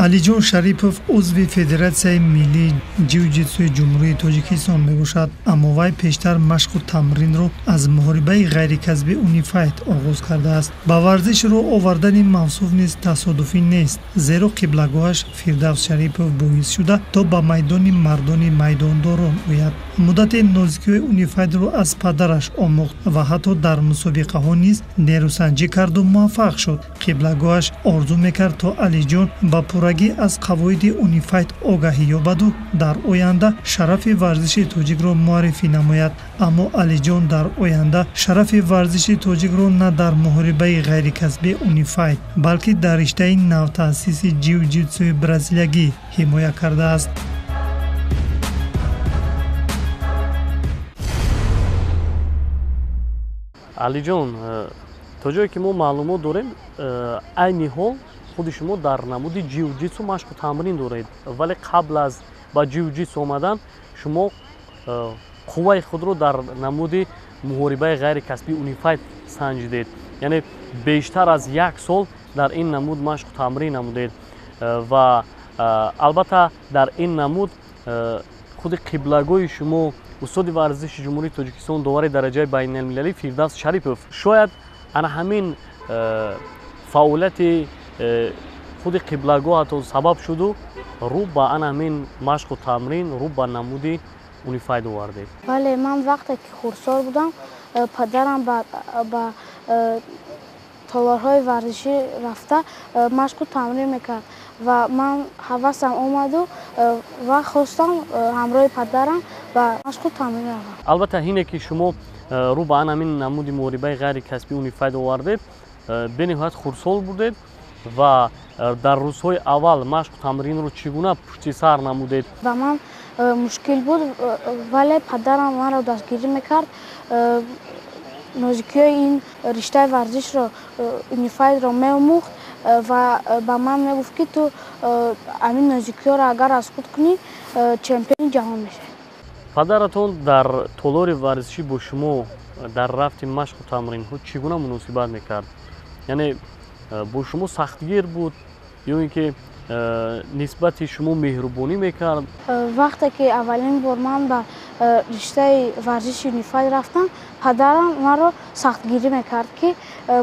алиҷон шарипов узви федератсияи миллии ҷиу-ҷитсуи ҷумҳурии тоҷикистон мебошад, аммо вай пештар машқу тамринро аз муҳорибаи ғайрикасбӣ унифайт оғоз кардааст. ба варзиш роҳ овардани мавсуф низ тасодуфӣ нест, зеро қиблагоҳаш фирдавс шарипов боис шуда то ба майдони мардони майдондорон ояд. муддате нозикиҳои унифайтро аз падараш омӯхт ва ҳатто дар мусобиқаҳо низ нерӯсанҷӣ карду муваффақ шуд. қиблагоҳаш орзу мекард то алиҷон ба пуррагӣ аз қавоиди унифайт огаҳӣ ёбаду дар оянда шарафи варзиши тоҷикро муаррифӣ намояд. аммо алиҷон дар оянда шарафи варзиши тоҷикро на дар муҳорибаи ғайрикасбӣ унифайт, балки дар риштаи навтаъсиси ҷиу-ҷитсуи бразилиягӣ ҳимоя кардааст. алиҷон, то ҷое ки мо маълумот дорем, айни ҳол худи шумо дар намуди ҷиу-ҷитсу машқу тамрин доред, вале қабл аз ба ҷиу-ҷитсу омадан шумо қувваи худро дар намуди муҳорибаи ғайрикасбӣ унифайт санҷидед, яъне бештар аз 1 сол дар ин намуд машқу тамрин намудед ва албатта дар ин намуд худи қиблагои шумо устоди варзиши ҷумҳурии тоҷикистон довари дараҷаи байналмилалӣ фирдавс шарипов шояд ана ҳамин фаъолияти худи қиблагоҳатон сабаб шуду рӯ ба ана ҳамин машқу тамрин, рӯ ба намуди унифайт овардед. бале, ман вақте ки хурдсол будам, падарам ба толорҳои варзишӣ рафта машқу тамрин мекард ва ман ҳавасам омаду ва хостам ҳамроҳи падарам ба машқу тамрин равам. албатта ине ки шумо рӯ ба ан ҳамин намуди муҳорибаи ғайрикасбӣ унифайт овардед, бениҳоят хурдсол будед ва дар рӯзҳои аввал машқу тамринро чӣ гуна пушти сар намудед? ба ман мушкил буд, вале падарам маро дастгирӣ мекард, нозикиҳои ин риштаи варзишро, унифайтро меомӯхт ва ба ман мегуфт ки ту ҳамин нозикиҳоро агар аз худ кунӣ, чемпиони ҷаҳон мешавӣ. падаратон дар толори варзишӣ бо шумо дар рафти машқу тамринҳо чӣ гуна муносибат мекард? яъне бо шумо сахтгир буд ё ин ки нисбати шумо меҳрубонӣ мекард? вақте ки аввалин бор ман ба риштаи варзиши унифайт рафтам, падарам маро сахтгирӣ мекард ки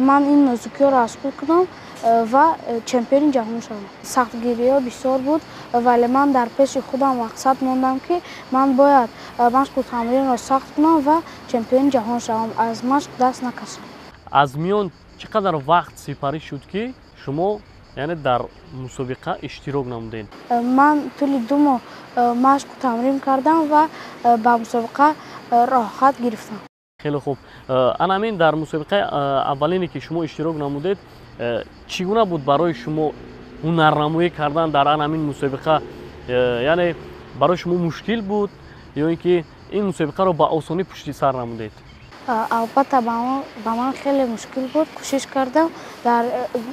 ман ин нозикиҳоро аз худ кунам ва чемпиони ҷаҳон шавам. сахтгириҳо бисёр буд, вале ман дар пеши худам мақсад мондам ки ман бояд машқу тамринро сахт кунам ва чемпиони ҷаҳон шавам, аз машқ даст накашам. аз миён чӣ қадар вақт сипарӣ шуд ки шумо яъне дар мусобиқа иштирок намудед? ман тӯли 2 моҳ машқу тамрин кардам ва ба мусобиқа роҳхат гирифтам. хеле хуб. ана ҳамин дар мусобиқаи аввалине ки шумо иштирок намудед, чӣ гуна буд барои шумо ҳунарнамоӣ кардан дар ана ҳамин мусобиқа? яъне барои шумо мушкил буд ё ин ки ин мусобиқаро ба осонӣ пушти сар намудед? албатта ба ман хеле мушкил буд. кӯшиш кардам дар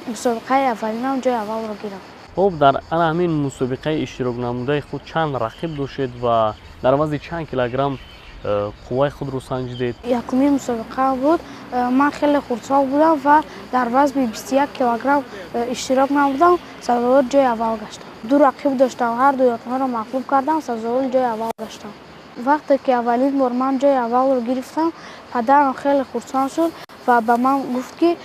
мусобиқаи аввалинам ҷои аввалро гирам. хуб, дар ана ҳамин мусобиқаи иштирок намудаи худ чанд рақиб доштед ва дар вазни чанд килограмм қувваи худро санҷидед? якумин мусобиқа буд. ман хеле хурдсол будам ва дар вазни 21 килограмм иштирок намудам. сазовар ҷои аввал гаштам. 2 рақиб доштам, ҳарду онҳоро мағлуб кардам, сазовар ҷои аввал гаштам. вақте ки аввалин бор ман ҷои аввалро гирифтам, падарам хеле хурдсанд шуд ва ба ман гуфт ки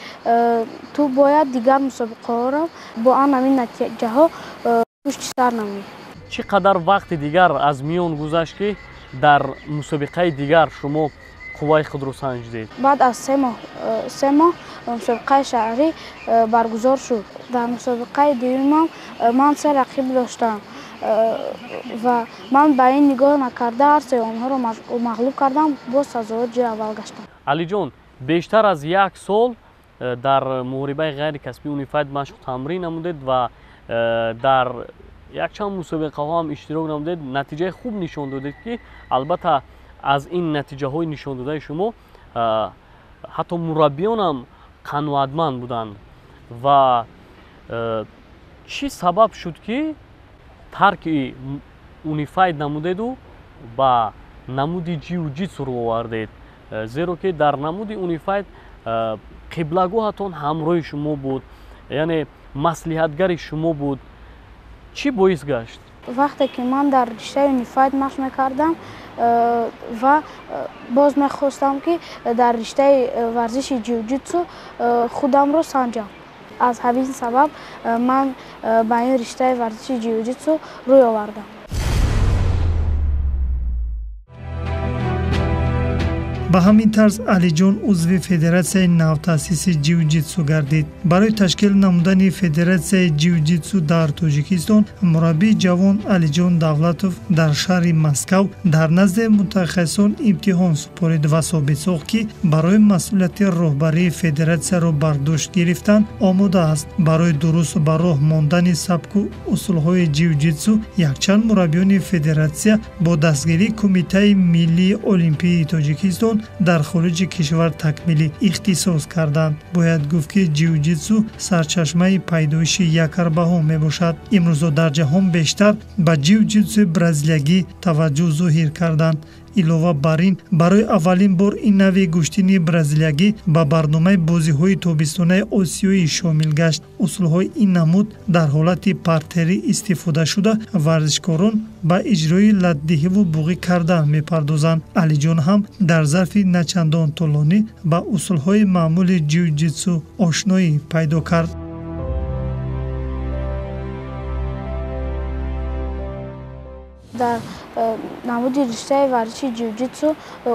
ту бояд дигар мусобиқаҳоро бо ан ҳамин натиҷаҳо пушти сар намоӣ. чӣ қадар вақти дигар аз миён гузашт ки дар мусобиқаи дигар шумо қувваи худро санҷидед? баъд аз 3 моҳ мусобиқаи шаҳрӣ баргузор шуд. дар мусобиқаи дуюмам ман 3 рақиб доштам ва ман ба ин нигоҳ накарда ҳар се онҳоро мағлуб кардам, боз сазовар ҷои аввал гаштам. алиҷон, бештар аз 1 сол дар муҳорибаи ғайрикасбӣ унифайт машқу тамрин намудед ва дар якчанд мусобиқаҳо ҳам иштирок намудед. натиҷаи хуб нишон додед ки албатта аз ин натиҷаҳои нишондодаи шумо ҳатто мураббиён ҳам қаноатманд буданд. ва чӣ сабаб шуд ки тарки унифайт намудеду ба намуди ҷиу-ҷитсу рӯ овардед? зеро ки дар намуди унифайт қиблагоҳатон ҳамроҳи шумо буд, яъне маслиҳатгари шумо буд. чӣ боис гашт? вақте ки ман дар риштаи Unified машқ мекардам ва боз мехостам ки дар риштаи варзиши ҷиу-ҷитсу худамро санҷам. аз ҳамин сабаб ман ба ин риштаи варзиши ҷиу-ҷитсу рӯй овардам. ба ҳамин тарз алиҷон узви федератсияи навтаъсиси ҷиу-ҷитсу гардид. барои ташкил намудани федератсияи ҷиу-ҷитсу дар тоҷикистон мураббии ҷавон алиҷон давлатов дар шаҳри Москав дар назди мутахассисон имтиҳон супорид ва собит сохт ки барои масъулияти роҳбарии федератсияро бар дошт гирифтан омода аст. барои дуруст ба роҳ мондани сабку усулҳои ҷиу-ҷитсу якчанд мураббиёни федератсия бо дастгирии Кумитаи Миллии Олимпии Тоҷикистон дар хориҷи кишвар такмилӣ ихтисос карданд. бояд гуфт ки ҷиу-ҷитсу сарчашмаи пайдоиши якарбаҳо мебошад. имрӯзо дар ҷаҳон бештар ба ҷиу-ҷитсуи бразилиягӣ таваҷҷӯҳ зоҳир карданд. илова бар ин барои аввалин бор ин нави гӯштини бразилиягӣ ба барномаи бозиҳои тобистонаи осиёӣ шомил гашт. усулҳои ин намуд дар ҳолати партерӣ истифода шуда варзишкорон ба иҷрои латдиҳиву буғӣ кардан мепардозанд. алиҷон ҳам дар зарфи начандон тӯлонӣ ба усулҳои маъмули ҷиу-ҷитсу ошноӣ пайдо кард. дар намуди риштаи варзиши ҷиу-ҷитсу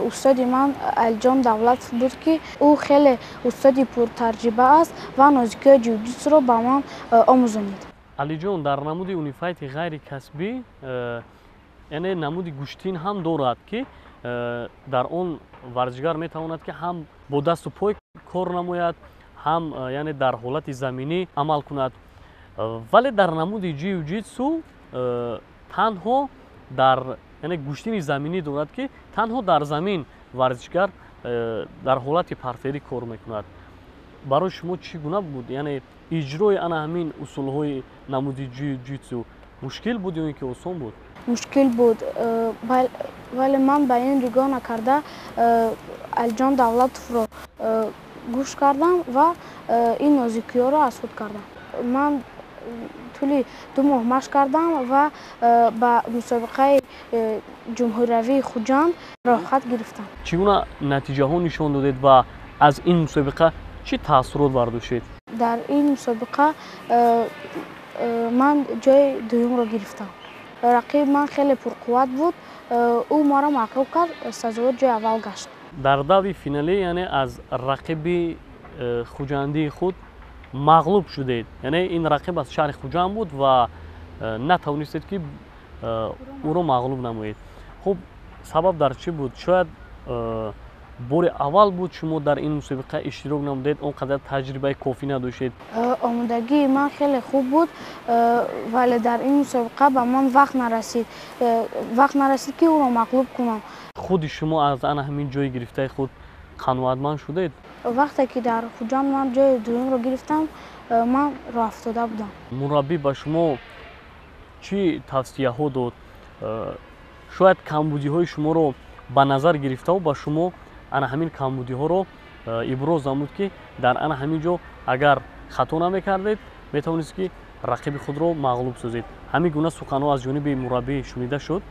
устоди ман Алиҷон Давлатов буд ки ӯ хеле устоди пуртаҷриба аст ва нозикиҳои ҷиу-ҷитсуро ба ман омӯзонид. алиҷон дар намуди унифайти ғайрикасбӣ яъне намуди гӯштин ҳам дорад ки дар он варзишгар метавонад ки ҳам бо дасту пой кор намояд, ҳам яъне дар ҳолати заминӣ амал кунад. вале дар намуди ҷиу-ҷитсу танҳо дар яъне гӯштини заминӣ дорад ки танҳо дар замин варзишгар дар ҳолати партерӣ кор мекунад. барои шумо чӣ гуна буд яъне иҷрои ана ҳамин усулҳои намуди ҷиу-ҷитсу мушкил буд ё ин ки осон буд? мушкил буд, вале ман ба ин ригоҳ накарда Алиҷон Давлатовро гӯш кардам ва ин нозикиҳоро аз худ кардам. ман тӯли 2 моҳ машқ кардам ва ба мусобиқаи ҷумҳуриявии Хуҷанд роҳхат гирифтам. чӣ гуна натиҷаҳо нишон додед ва аз ин мусобиқа чӣ таъссурот бардоштед? дар ин мусобиқа ман ҷои дуюмро гирифтам. рақиб ман хеле пурқувват буд, ӯ маро мағлуб кард, сазовор ҷои аввал гашт. дар даври финалӣ яъне аз рақиби хуҷандии худ мағлуб шудед, яъне ин рақиб аз шаҳри Хуҷанд буд ва натавонистед ки ӯро мағлуб намоед. хуб, сабаб дар чӣ буд? шояд бори аввал буд шумо дар ин мусобиқа иштирок намудед, он қадар таҷрибаи кофӣ надоштед? омодагии ман хеле хуб буд, вале дар ин мусобиқа ба ман вақт нарасид ки ӯро мағлуб кунам. худи шумо аз ана ҳамин ҷои гирифтаи худ қаноатманд шудед? вақте ки дар Хуҷанд ман ҷои дуюмро гирифтам, ман роҳафтода будам. мураббӣ ба шумо чӣ тавсияҳо дод? шояд камбудиҳои шуморо ба назар гирифтаву ба шумо ана ҳамин камбудиҳоро иброз намуд ки дар ана ҳамин ҷо агар хато намекардед метавонистед ки рақиби худро мағлуб созед. ҳамин гуна суханҳо аз ҷониби мураббӣ шунида шуд?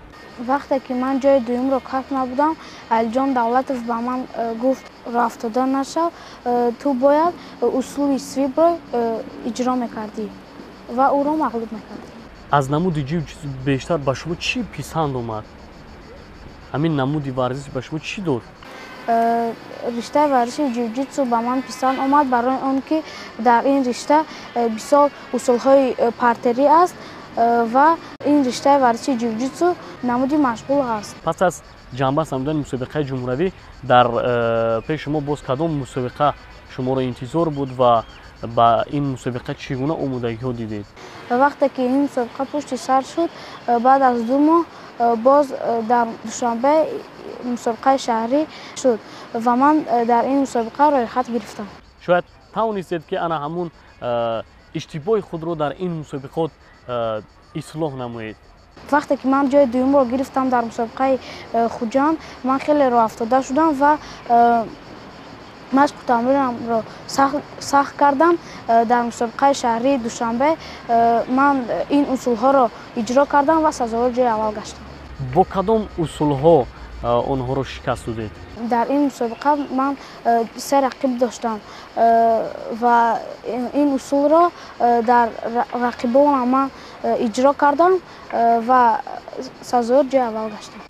вақте ки ман ҷои дуюмро касб намудам, Алиҷон Давлатов ба ман гуфт роҳафтода нашав, ту бояд усули свибро иҷро мекардӣ ва ӯро мағлуб мекардӣ. аз намуди ҷиу-ҷитсу бештар ба шумо чӣ писанд омад? ҳамин намуди варзиш ба шумо чӣ дод? риштаи варзиши ҷиу-ҷитсу ба ман писанд омад, барои он ки дар ин ришта бисёр усулҳои партерӣ аст ва ин риштаи варзиши ҷиу-ҷитсу намуди машғул аст. пас аз ҷанбаст намудани мусобиқаи ҷумҳуриявӣ дар пеши шумо боз кадом мусобиқа шуморо интизор буд ва ба ин мусобиқа чӣ гуна омодагиҳо дидед? вақте ки ин мусобиқа пушти сар шуд, баъд аз 2 моҳ боз дар душанбе мусобиқаи шаҳрӣ шуд ва ман дар ин мусобиқа роҳхат гирифтам. шояд тавонистед ки ана ҳамун иштибоҳи худро дар ин мусобиқот ислоҳ намоед? вақте ки ман ҷои дуюмро гирифтам дар мусобиқаи Хуҷанд, ман хеле роҳафтода шудам ва مشق تمرینم رو سخت کردم. در مسابقه شهری دوشنبه من این اصول ها رو اجرا کردم و سزاوار جای اول گشتم. با کدام اصول ها آنها رو شکست دادید؟ در این مسابقه من 3 رقیب داشتم و این اصول را در رقیبان من اجرا کردم و سزاوار جای اول گشتم.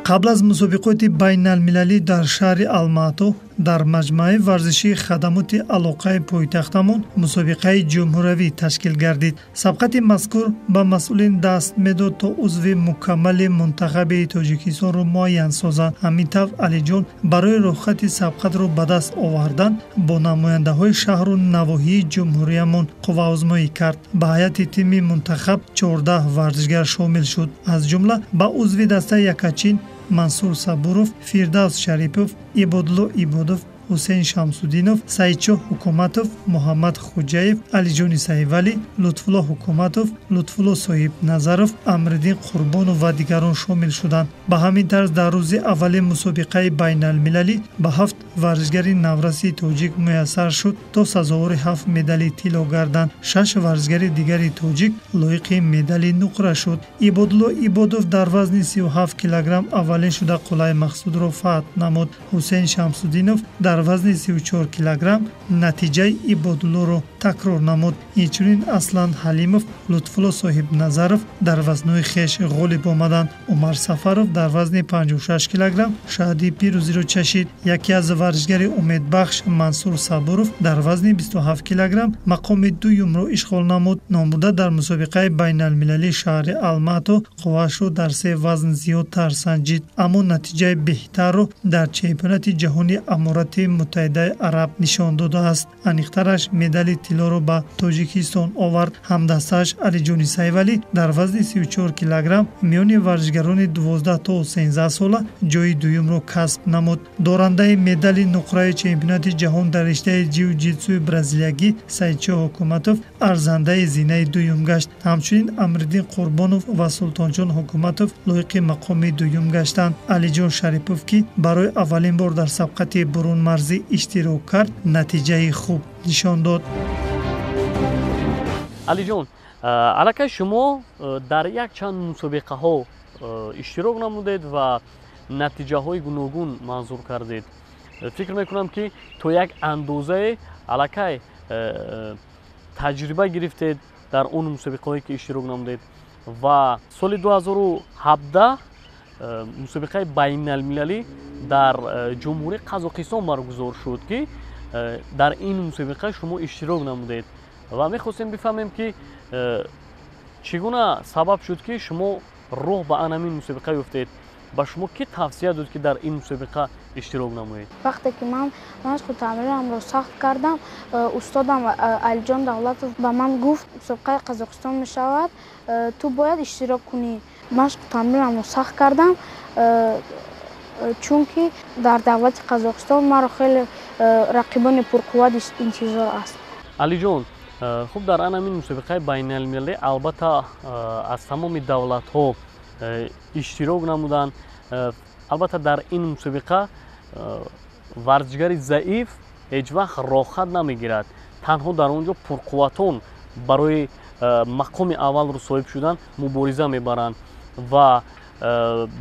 قبل از مسابقات بین المللی در شهر الماتو در مجمع ورزشی خدمات علاقه پایتختمان مسابقه جمهوری تشکیل گردید. سبقت مذکور به مسئولین دست میداد تا عضو مکمل منتخب تاجیکستان را معین سازند. همین طور علی جان برای رخصت سبقت را به دست آوردن با نماینده های شهر و نواحی جمهوریمان قوه آزمایی کرد. به هیئت تیم منتخب 14 ورزشگر شامل شد. از جمله به عضو دسته یکاچین منصور صبورов، فردوس شریپов، عبادالله عبادov، حسین شمسودینов، سعیدشاه حکومتov، محمد خوجایев، علیجان سعیولی، لطفالله حکومتov، لطفالله صاحب نظرov، امرالدین قربانov و دیگران شامل شدند. به همین طرز در روز اول مسابقه بین المللی به 7 ورزشگر نورسی تاجیک میسر شد تا سزاوار 7 مدال طلا گردند. 6 ورزشگر دیگر تاجیک لایق مدال نقره شد. عبادالله عبادov در وزن 37 کیلوگرم اولین شده قلعه مقصود را فتح نمود. حسین شمسودینov در وزن 34 کیلوگرم نتیجه عبادالله را تکرار نمود. اینچنین اصلان حلیمov، لطفالله صاحب نظرov در وزن‌های خویش غالب آمدند. عمر سفرov در وزن 56 کیلوگرم شهادت پیروزی را چشید. یکی از ورزشگر امیدبخش منصور صبورov در وزن 27 کیلوگرم مقام دوم را اشغال نمود. نامبرده در مسابقه بین المللی شهر الماتو قوه‌اش را در 3 وزن زیادتر سنجید، اما نتیجه بهتر را در چمپیونات جهانی امارات متحده عرب نشان داده است. انیخترش مدال طلا را به تاجیکستان آورد. همدستش علیجان سعیولی در وزن 34 کیلوگرم میان ورزشگران 12 تا 13 ساله جای دوم را کسب نمود. دارنده مدال نقره چمپیونات جهان در رشته جیوجیتسو برزیلیایی سعیدشاه حکومتov ارزنده زینه دوم گشت. همچنین امرالدین قربانov و سلطانجان حکومتov لایق مقام دوم گشتند. علیجان شریپov که برای اولین بار در سبقت برون مرزی اشتراک کرد نتیجه خوب نشان داد. علی جان، علاقه شما در یک چند مسابقه ها اشتراک نمودید و نتیجه های گوناگون منظور کردید. فکر میکنم که تو یک اندازه علاقه تجربه گرفتید در اون مسابقه هایی که اشتراک نمودید و سال 2017 مسابقه بین المللی در جمهوری قزاقستان برگزار شد که در این مسابقه شما اشتراک نمودید و میخواستیم بفهمیم که چگونه سبب شد که شما روح به همین مسابقه افتید. با شما کی توصیه داد که در این مسابقه اشتراک نمایید؟ وقتی که من مشق تمرینم رو سخت کردم، استادم علیجان دولتov به من گفت مسابقه قزاقستان میشود، تو باید اشتراک کنی. مشق تمرینم رو سخت کردم چون که در دولت قزاقستان مرا خیلی رقیبان پرقوت انتظار است. علی جان، خب در همین مسابقه بین المللی البته از تمام دولت ها اشتراک نمودند. البته در این مسابقه ورزشگر ضعیف هیچ وقت راحت نمیگیرد. تنها در اونجا پرقوتان برای مقام اول رو صاحب شدن مبارزه میبرند و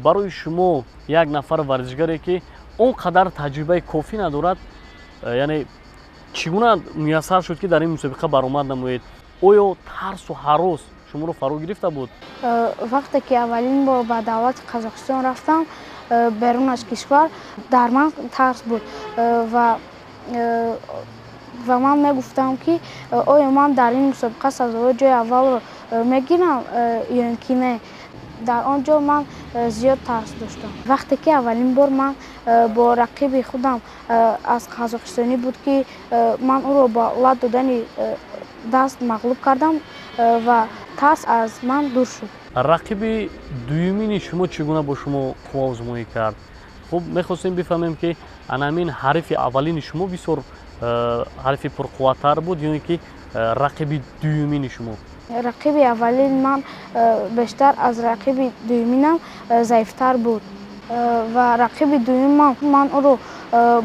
برای شما یک نفر ورزشگری که اونقدر تجربه کافی ندارد، یعنی چگونه میسر شد که در این مسابقه برآمد نمایید؟ آیا ترس و هراس شما رو فرا گرفته بود؟ وقتی که اولین بار به دولت قزاقستان رفتم بیرون از کشور، در من ترس بود و من میگفتم که آیا من در این مسابقه سزاوار جای اول رو میگیرم یا اینکه نه. در آنجا من زیاد ترس داشتم. وقتی که اولین بار من با رقیب خودم از قزاقستانی بود که من او رو با لات دادن دست مغلوب کردم و ترس از من دور شد. رقیب دومین شما چگونه با شما قوا آزمایی کرد؟ خب میخواستیم بفهمیم که همین حریف اولین شما بسیار حریف پرقوتر بود یا اینکه رقیب دومین شما؟ رقیب اولین من بیشتر از رقیب دومینم ضعیفتر بود. ва рақиби дуюмам ман ӯро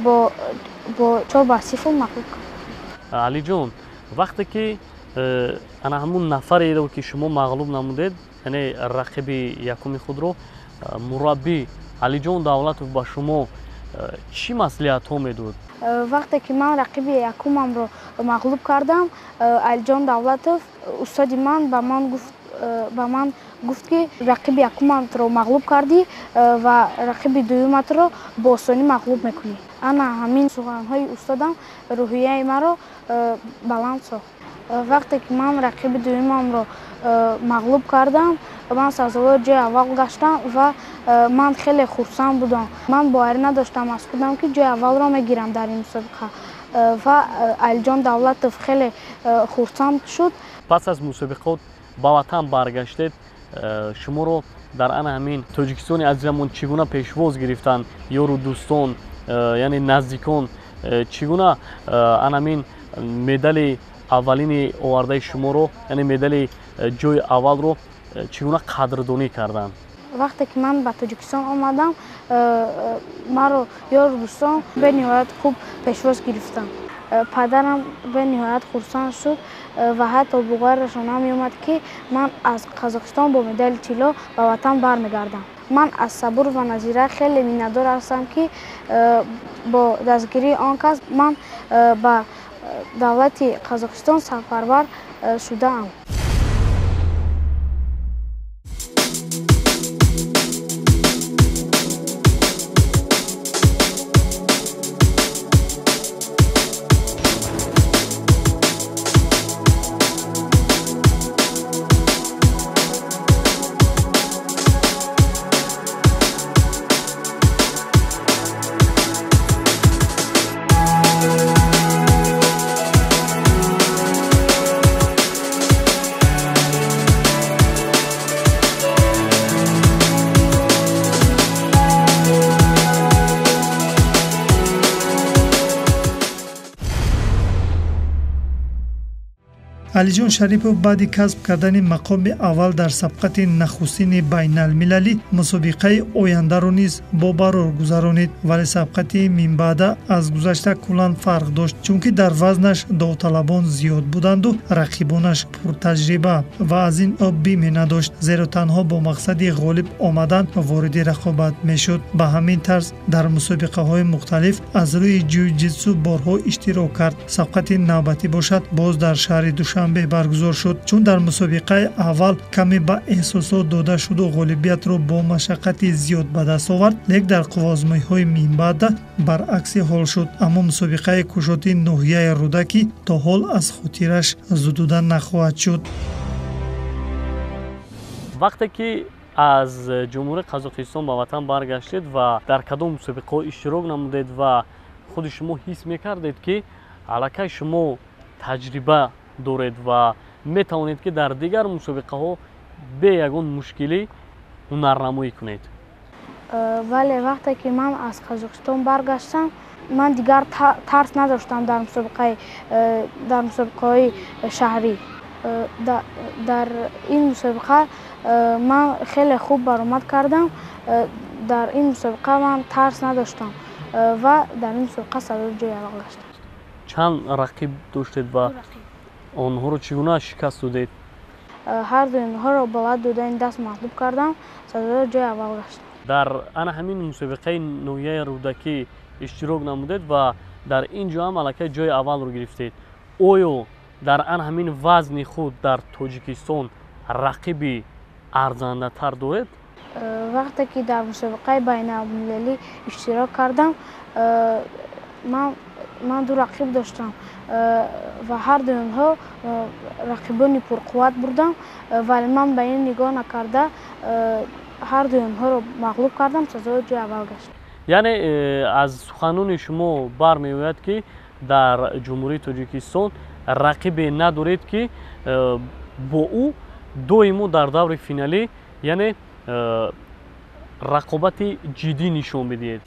бо 4-0 мағлуб кардам. алиҷон, вақте ки ана ҳамун нафареро ки шумо мағлуб намудед, яъне рақиби якуми худро, мураббӣ Алиҷон Давлатов ба шумо чӣ маслиҳатҳо медод? вақте ки ман рақиби якумамро мағлуб кардам, Алиҷон Давлатов устоди ман ба ман гуфт ки рақиби якуматро мағлуб кардӣ ва рақиби дуюматро бо осонӣ мағлуб мекунӣ. Ана ҳамин суҳанҳои устодам рӯҳияи маро баланд сохт. вақте ки ман рақиби дуюмамро мағлуб кардам, ман сазовори ҷои аввал гаштам ва ман хеле хурсанд будам. Ман боварӣ надоштам аз худам ки ҷои аввалро мегирам дар ин мусобиқа ва Алиҷон Давлатов хеле хурсанд шуд. пас аз мусобиқот ба ватан баргаштед, шуморо дар ана ҳамин Тоҷикистони азизамон чӣ гуна пешвоз гирифтанд? ёру дӯстон, яъне наздикон, чӣ гуна ана ҳамин медали аввалини овардаи шуморо, яъне медали ҷои аввалро чӣ гуна қадрдонӣ карданд? вақте ки ман ба Тоҷикистон омадам, маро ёру дӯстон бениҳоят хуб пешвоз гирифтанд. падарам бениҳоят хурсанд шуд ва ҳатто буғарашон намеомад ки ман аз Қазоқистон бо медали тилло ба ватан бармегардам. ман аз Сабур ва Назира хеле миннатдор ҳастам ки бо дастгирии он кас ман ба давлати Қазоқистон сафарбар шудаам. алиҷон шарипов баъди касб кардани мақоми аввал дар сабқати нахустини байналмилалӣ мусобиқаи ояндаро низ бобарор гузаронид, вале сабқати минбаъда аз гузашта куллан фарқ дошт, чунки дар вазнаш довталабон зиёд буданду рақибонаш пуртаҷриба ва аз ин об биме надошт, зеро танҳо бо мақсади ғолиб омадан вориди рақобат мешуд. ба ҳамин тарз дар мусобиқаҳои мухталиф аз рӯи ҷиу-ҷитсу борҳо иштирок кард. сабқати навбатӣ бошад боз дар шаҳри Душанбе баргузор шуд, чун дар мусобиқаи аввал каме ба эҳсосот дода шуду ғолибиятро бо машаққати зиёд ба даст овард, лек дар қувозмоҳиҳои минбаъда баръакси ҳол шуд. аммо мусобиқаи кушоти ноҳияи Рӯдакӣ то ҳол аз хотираш зудуда нахоҳад шуд. вақте ки аз ҷумҳурии Қазоқистон ба ватан баргаштед ва дар кадом мусобиқаҳо иштирок намудед ва худи шумо ҳис мекардед ки аллакай шумо таҷриба доред ва метавонед ки дар дигар мусобиқаҳо бе ягон мушкилӣ ҳунарнамоӣ кунед? бале, вақте ки ман аз Қазоқистон баргаштам, ман дигар тарс надоштам дар мусобиқаҳои шаҳрӣ. дар ин мусобиқа ман хеле хуб баромад кардам. дар ин мусобиқа ман тарс надоштам ва дар ин мусобиқа садори ҷои аввал гаштам. чанд рақиб доштед ва онҳоро чӣ гуна шикаст додед? ҳар ду инҳоро ба вад додаи даст мағлуб кардам, садори ҷои аввал гаштам. дар ана ҳамин мусобиқаи ноҳияи Рӯдакӣ иштирок намудед ва дар ин ҷо ҳам аллакай ҷои аввалро гирифтед. оё дар ана ҳамин вазни худ дар Тоҷикистон рақиби арзандатар доред? вақте ки дар мусобиқаи байналмилалӣ иштирок кардам, ман ду рақиб доштам ва ҳар ду онҳо рақибони пурқувват буданд, вале ман ба ин нигоҳ накарда ҳар ду онҳоро мағлуб кардам, сазори ҷои аввал гаштам. яъне аз суханони шумо бармеояд ки дар ҷумҳурии Тоҷикистон рақибе надоред ки бо ӯ доимо дар даври финалӣ яъне рақобати ҷиддӣ нишон бидиҳед.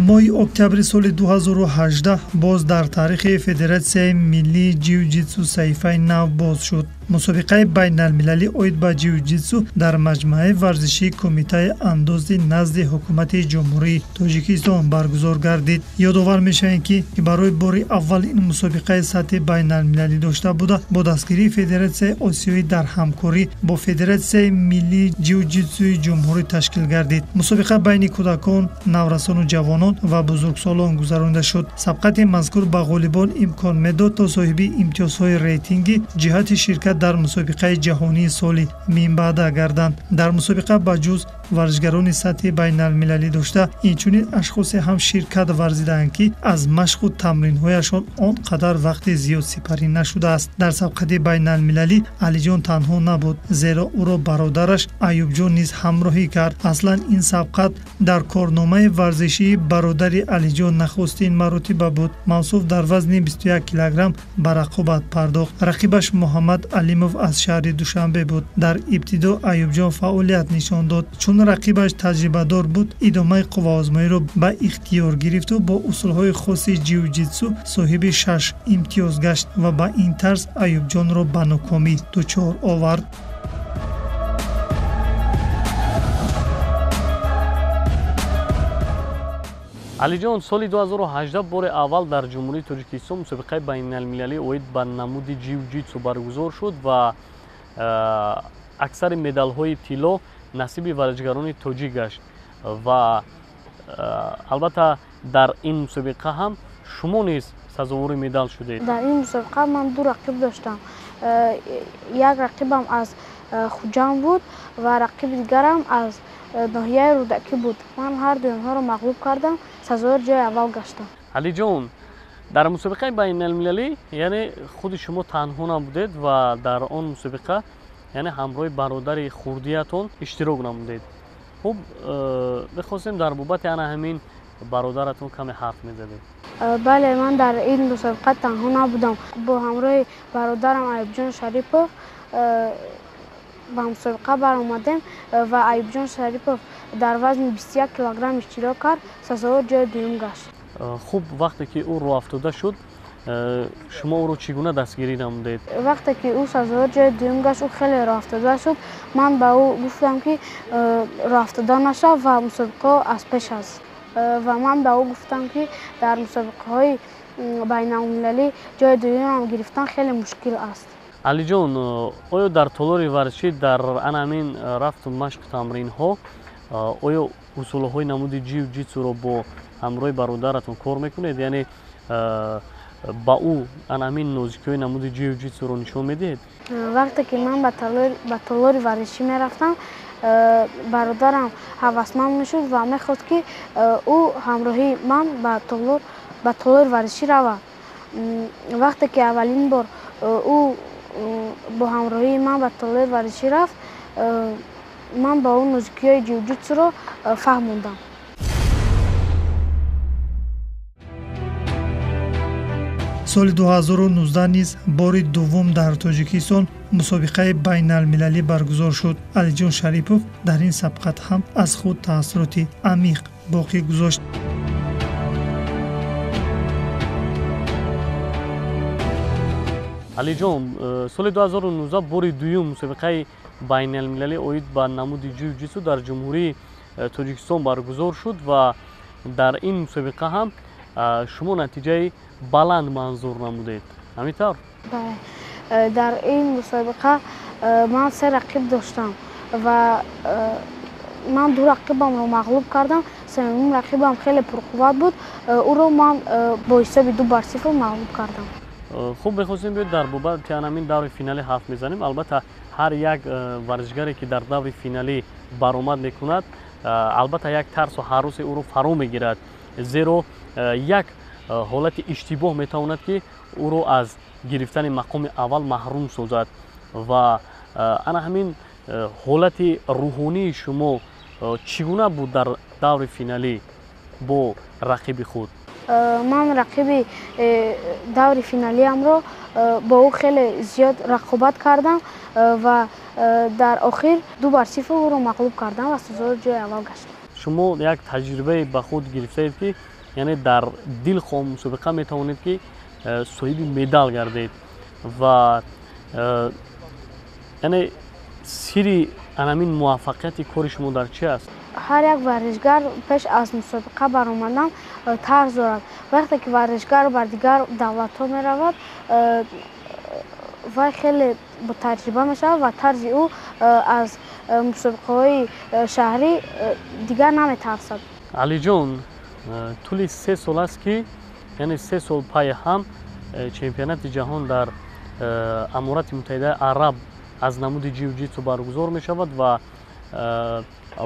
моҳи октябри соли 2018 боз дар таърихи Федератсияи миллии ҷиу-ҷитсу саҳифаи нав боз шуд. мусобиқаи байналмилалӣ оид ба ҷиу-ҷитсу дар маҷмӯаи варзишии кумитаи андозӣ назди ҳукумати ҷумҳурии тоҷикистон баргузор гардид. ёдовар мешавем ки барои бори аввал ин мусобиқаи сатҳи байналмилалӣ дошта буда бо дастгирии федератсияи осиёӣ дар ҳамкорӣ бо федератсияи миллии ҷиу-ҷитсуи ҷумҳурӣ ташкил гардид. мусобиқа байни кӯдакон, наврасону ҷавонон ва бузургсолон гузаронида шуд. сабқати мазкур ба ғолибон имкон медод то соҳиби имтиёзҳои рейтинги ҷиҳати ширкат дар мусобиқаи ҷаҳонии соли минбаъда гарданд. дар мусобиқа ба ҷуз варзишгарони сатҳи байналмилалӣ дошта инчунин ашхосе ҳам ширкат варзиданд ки аз машқу тамринҳояшон он қадар вақти зиёд сипарӣ нашудааст. дар сабқати байналмилалӣ алиҷон танҳо набуд, зеро ӯро бародараш Аюбҷон низ ҳамроҳӣ кард. аслан ин сабқат дар корномаи варзишии бародари алиҷон нахустин маротиба буд. мавсуф дар вазни 21 килограмм ба рақобат пардохт. рақибаш муҳаммад алимов аз шаҳри душанбе буд. дар ибтидо Аюбҷон фаъолият нишон дод. чун рақибаш таҷрибадор буд, идомаи қувваозмоиро ба ихтиёр гирифту бо усулҳои хоси ҷиу-ҷитсу соҳиби 6 имтиёз гашт ва ба ин тарз Аюбҷонро ба нокомӣ дучор овард. алиҷон соли 2018 бори аввал дар ҷумҳурии тоҷикистон мусобиқаи байналмилалӣ оид ба намуди ҷиу-ҷитсу баргузор шуд ва аксари медалҳои тилло насиби варзишгарони тоҷик гашт ва албатта дар ин мусобиқа ҳам шумо низ сазовори медал шудед. дар ин мусобиқа ман ду рақиб доштам. як рақибам аз хуҷанд буд ва рақиби дигарам аз ноҳияи рӯдакӣ буд. ман ҳарду онҳоро мағлуб кардам, сазовори ҷои аввал гаштам. алиҷон, дар мусобиқаи байналмилалӣ яъне худи шумо танҳо набудед ва дар он мусобиқа яъне ҳамроҳи бародари хурдиятон иштирок намудед. хуб, мехостем дар бобати ана ҳамин бародаратон каме ҳарф мезадед. бале, ман дар ин мусобиқа танҳо набудам. бо ҳамроҳи бародарам Аюбҷон Шарипов ба мусобиқа баромадем ва Аюбҷон Шарипов дар вазни 21 килограмм иштирок кард, сазовор ҷои дуюм гашт. хуб, вақте ки ӯ роҳафтода шуд, шумо ӯро чӣ гуна дастгирӣ намудед? вақте ки ӯ сазовор ҷои дуюм гашт, ӯ хеле роҳафтода шуд. ман ба ӯ гуфтам ки роҳафтода нашав ва мусобиқаҳо аз пеш аст. ва ман ба ӯ гуфтам ки дар мусобиқаҳои байналмилалӣ ҷои дуюмам гирифтан хеле мушкил аст. алиҷон, оё дар толори варзишӣ дар ана ҳамин рафту машқу тамринҳо оё усулҳои намуди ҷиу-ҷитсуро бо ҳамроҳи бародаратон кор мекунед? яъне ба ӯ ана ҳамин нозикиҳои намуди ҷиу-ҷитсуро нишон медиҳед? вақте ки ман ба толори варзишӣ мерафтам, бародарам ҳавасманд мешуд ва мехост ки ӯ ҳамроҳии ман ба толори варзишӣ равад. вақте ки аввалин бор ӯ бо ҳамроҳии ман ба толори варзишӣ рафт, ман ба ӯ нозикиҳои ҷиу-ҷитсуро фаҳмондам. соли 2019 низ бори дуввум дар тоҷикистон мусобиқаи байналмилалӣ баргузор шуд. алиҷон Шарипов дар ин сабқат ҳам аз худ таассуроти амиқ боқӣ гузошт. алиҷон, соли 2019 бори дуюм мусобиқаи байналмилалӣ оид ба намуди ҷиу-ҷитсу дар ҷумҳурии тоҷикистон баргузор шуд ва дар ин мусобиқа ҳам шумо натиҷаи баланд манзур намудед. ҳамин тавр? бале, дар ин мусобиқа ман 3 рақиб доштам ва ман 2 рақибамро мағлуб кардам. сеюмин рақибам хеле пурқувват буд, ӯро ман бо ҳисоби 2-0 мағлуб кардам. хуб, мехостем биёед дар бобати ҳамин даври финалӣ ҳарф мезанем. албатта ҳар як варзишгаре ки дар даври финалӣ баромад мекунад, албатта як тарсу ҳарусе ӯро фаро мегирад, зеро як ҳолати иштибоҳ метавонад ки ӯро аз гирифтани мақоми аввал маҳрум созад ва ана ҳамин ҳолати рӯҳонии шумо чӣ гуна буд дар даври финалӣ бо рақиби худ? ман рақиби даври финалиамро бо ӯ хеле зиёд рақобат кардам ва дар охир 2-0 ӯро мағлуб кардам ва сазовори ҷои аввал гаштам. шумо як таҷрибае ба худ гирифтаед ки яъне дар дилхоҳ мусобиқа метавонед ки соҳиби медал гардед ва یعنی سری انامین موفقیت کاری شما در چی است؟ هر یک ورزشگر پیش از مسابقه برآمدن طرز دارد. وقتی که ورزشگر بر دیگر دولت‌ها می‌رود و خیلی با تجربه می‌شود و طرز او از مسابقه‌های شهری دیگر نمی‌ترسد. علی جان طول 3 سال است که یعنی 3 سال پای هم چمپیونات جهان در امارات متحده عرب از نمود جیوجیتسو برگزار می شود و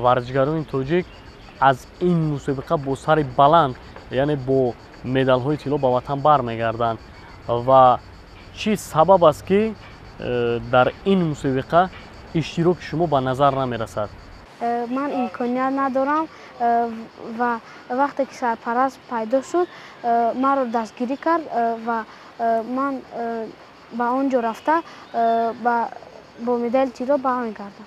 ورزشگران تاجیک از این مسابقه با سر بلند یعنی با مدال های طلا به وطن برمیگردند و چی سبب است که در این مسابقه اشتراک شما به نظر نمی رسد؟ من امکانیت ندارم و وقتی که سرپرست پیدا شد من رو دستگیری کرد و من به آنجا رفته با مدال طلا برمیگردم.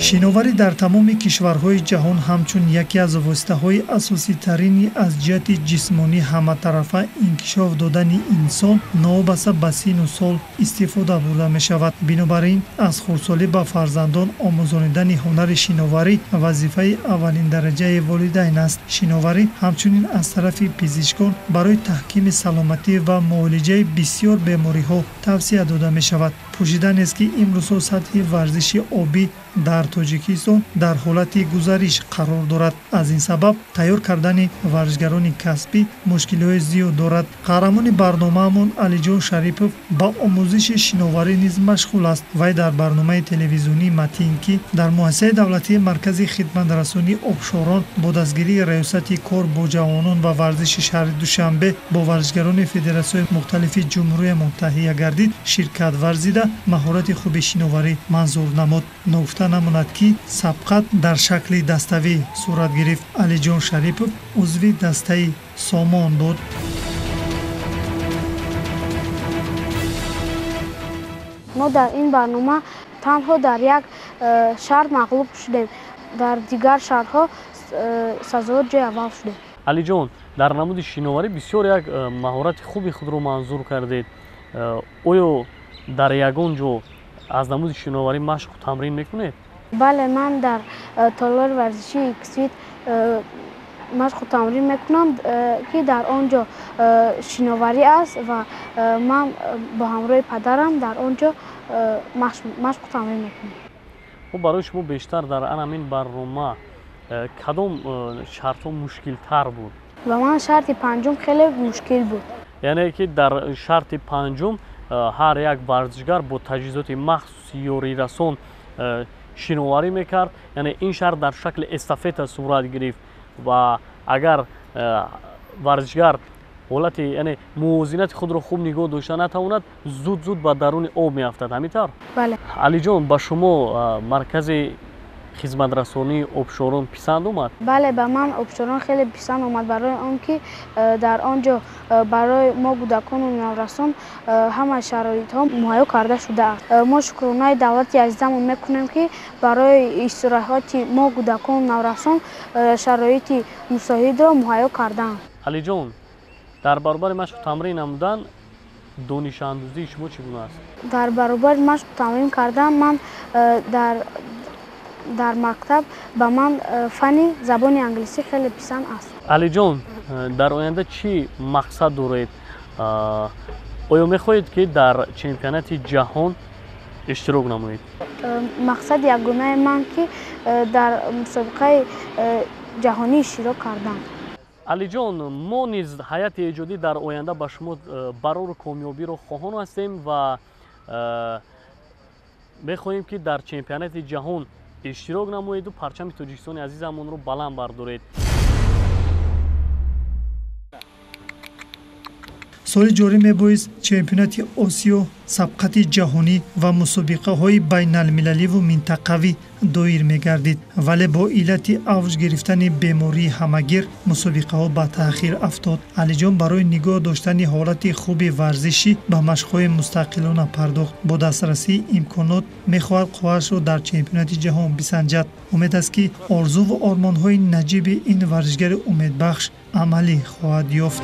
шиноварӣ дар тамоми кишварҳои ҷаҳон ҳамчун яке аз воситаҳои асоситарини аз ҷиҳати ҷисмонӣ ҳаматарафа инкишоф додани инсон новобаста ба сину сол истифода бурда мешавад. бинобар ин аз хурдсолӣ ба фарзандон омӯзонидани ҳунари шиноварӣ вазифаи аввалиндараҷаи волидайн аст. шиноварӣ ҳамчунин аз тарафи пизишкон барои таҳкими саломатӣ ва муолиҷаи бисёр бемориҳо тавсия дода мешавад. пӯшиданест ки имрӯзҳо сатҳи варзиши обӣ дар тоҷикистон дар ҳолати гузариш қарор дорад. аз ин сабаб тайёр кардани варзишгарони касбӣ мушкилиҳои зиёд дорад. қаҳрамони барномаамон алиҷон шарипов ба омӯзиши шиноварӣ низ машғул аст. вай дар барномаи телевизионии матин ки дар муассисаи давлатии маркази хидматрасонии обшорон бо дастгирии раёсати кор бо ҷавонон ва варзиши шаҳри душанбе бо варзишгарони федератсияҳои мухталифи ҷумҳуриямон таҳия гардид ширкат варзида маҳорати хуби шиноварӣ манзур намуд. ногуфта намонад ки сабқат дар шакли даставӣ сурат гирифт. алиҷон шарипов узви дастаи сомон буд. мо дар ин барнома танҳо дар як шаҳр мағлуб шудем, дар дигар шаҳрҳо сазовор ҷои аввал шудем. алиҷон дар намуди шиноварӣ бисёр як маҳорати хуби худро манзур кардед. оё дар ягон ҷо аз намуди шиноварӣ машқу тамрин мекунед? бале, ман дар толори варзишии ксвит машқу тамрин мекунам ки дар он ҷо шиноварӣ аст ва ман бо ҳамроҳи падарам дар он ҷо машқу тамрин мекунам. мо барои шумо бештар дар анамин барнома кадом шартҳо мушкилтар буд? ва ман шарти панҷум хеле мушкил буд. яъне ки дар шарти панҷум ҳар як варзишгар бо таҷҳизоти махсуси ёрирасон шиноварӣ мекард. яъне ин шарт дар шакли эстафета сурат гирифт ва агар варзишгар ҳолати яъне мувозинати худро хуб нигоҳ дошта натавонад зуд ба даруни об меафтад. ҳамин бале. алиҷон ба шумо маркази хизматрасонии обшорон писанд омад? бале, ба ман обшорон хеле писанд омад, барои он ки дар он ҷо барои мо кӯдакону наврасон ҳама шароитҳо муҳайё карда шудааст. мо шукронаи давлати азизамон мекунем ки барои истироҳати мо кӯдакону наврасон шароити мусоидро муҳайё кардаанд. алиҷон дар баробари машқу тамрин намудан донишандӯзии шумо чӣ гуна аст? дар баробари машқу тамрин кардан ман дар мактаб ба ман фанни забони англисӣ хеле писанд аст. алиҷон дар оянда чӣ мақсад доред? оё мехоҳед ки дар чемпионати ҷаҳон иштирок намоед? мақсади ягонаи ман ки дар мусобиқаи ҷаҳонӣ иштирок кардам. алиҷон мо низ ҳайати эҷодӣ дар оянда ба шумо барори комёбиро хоҳон ҳастем ва мехоҳем ки дар чемпионати ҷаҳон иштирок намоеду парчами тоҷикистони азизамонро баланд бардоред. соли ҷорӣ мебоист чемпионати осиё, сабқати ҷаҳонӣ ва мусобиқаҳои байналмилаливу минтақавӣ доир мегардид, вале бо иллати авҷ гирифтани бемории ҳамагир мусобиқаҳо ба таъхир афтод. алиҷон барои нигоҳ доштани ҳолати хуби варзишӣ ба машқҳои мустақилона пардохт. бо дастрасии имконот мехоҳад қувваашро дар чемпионати ҷаҳон бисанҷад. умед аст ки орзуву ормонҳои наҷиби ин варзишгари умедбахш амалӣ хоҳад ёфт.